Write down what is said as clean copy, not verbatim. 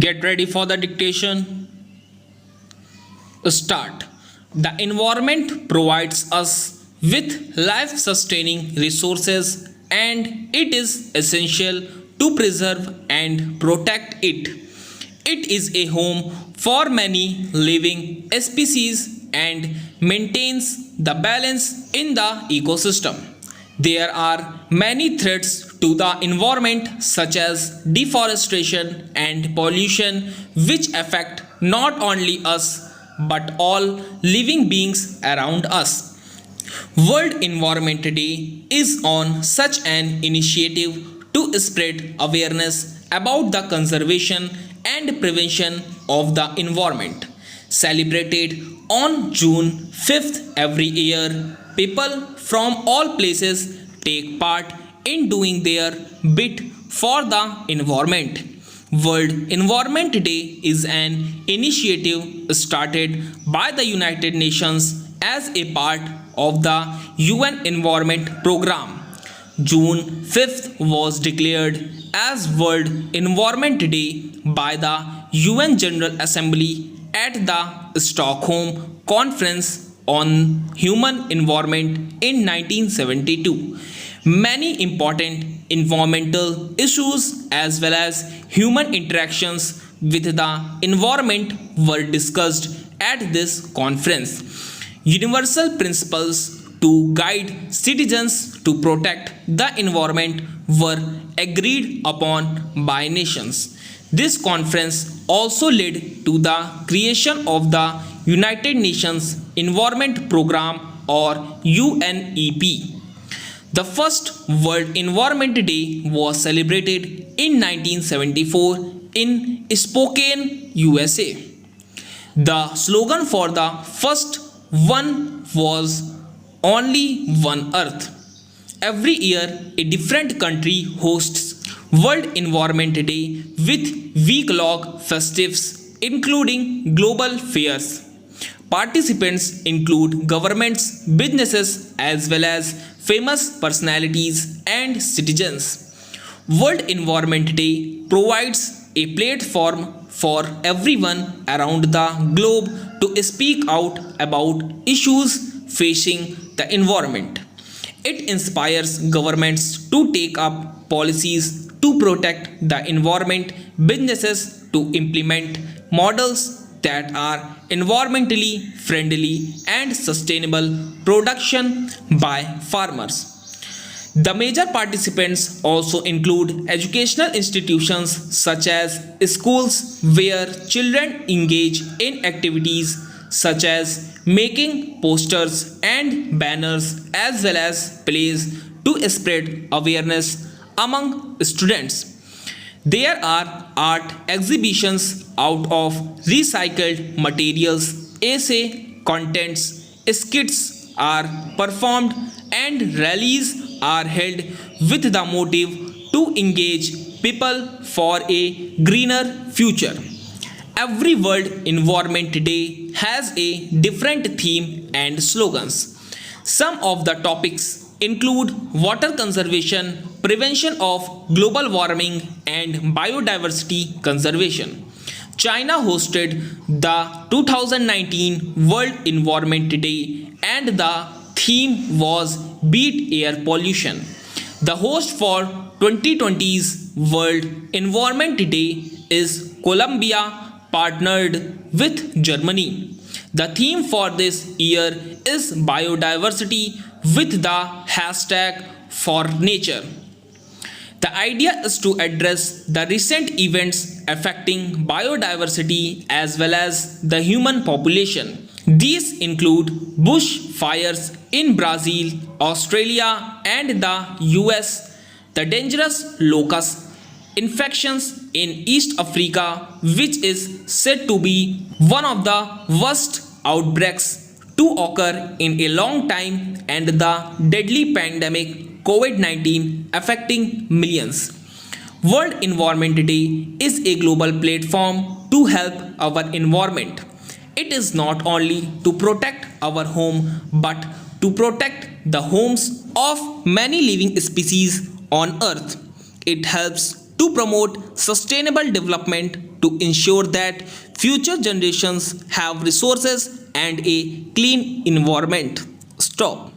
Get ready for the dictation. Start. The environment provides us with life sustaining resources and it is essential to preserve and protect it. It is a home for many living species and maintains the balance in the ecosystem. There are many threats to the environment, such as deforestation and pollution, which affect not only us but all living beings around us. World Environment Day is on such an initiative to spread awareness about the conservation and prevention of the environment. Celebrated on June 5th every year, people from all places take part in doing their bit for the environment. World Environment Day is an initiative started by the United Nations as a part of the UN Environment Programme. June 5th was declared as World Environment Day by the UN General Assembly at the Stockholm Conference on Human Environment in 1972. Many important environmental issues as well as human interactions with the environment were discussed at this conference. Universal principles to guide citizens to protect the environment were agreed upon by nations. This conference also led to the creation of the United Nations Environment Programme or UNEP. The first World Environment Day was celebrated in 1974 in Spokane, USA. The slogan for the first one was "Only One Earth." Every year, a different country hosts World Environment Day with week-long festivities, including global fairs. Participants include governments, businesses, as well as famous personalities and citizens. World Environment Day provides a platform for everyone around the globe to speak out about issues facing the environment. It inspires governments to take up policies to protect the environment, businesses to implement models that are environmentally friendly and sustainable production by farmers. The major participants also include educational institutions such as schools where children engage in activities such as making posters and banners as well as plays to spread awareness among students. There are art exhibitions out of recycled materials, essay contents, skits are performed, and rallies are held with the motive to engage people for a greener future. Every World Environment Day has a different theme and slogans. Some of the topics include water conservation, prevention of global warming, and biodiversity conservation. China hosted the 2019 World Environment Day and the theme was Beat Air Pollution. The host for 2020's World Environment Day is Colombia, partnered with Germany. The theme for this year is biodiversity with the hashtag for nature. The idea is to address the recent events affecting biodiversity as well as the human population. These include bush fires in Brazil, Australia, and the US, the dangerous locust infections in East Africa, which is said to be one of the worst outbreaks to occur in a long time, and the deadly pandemic COVID-19 affecting millions. World Environment Day is a global platform to help our environment. It is not only to protect our home but to protect the homes of many living species on earth. It helps to promote sustainable development to ensure that future generations have resources and a clean environment. Stop.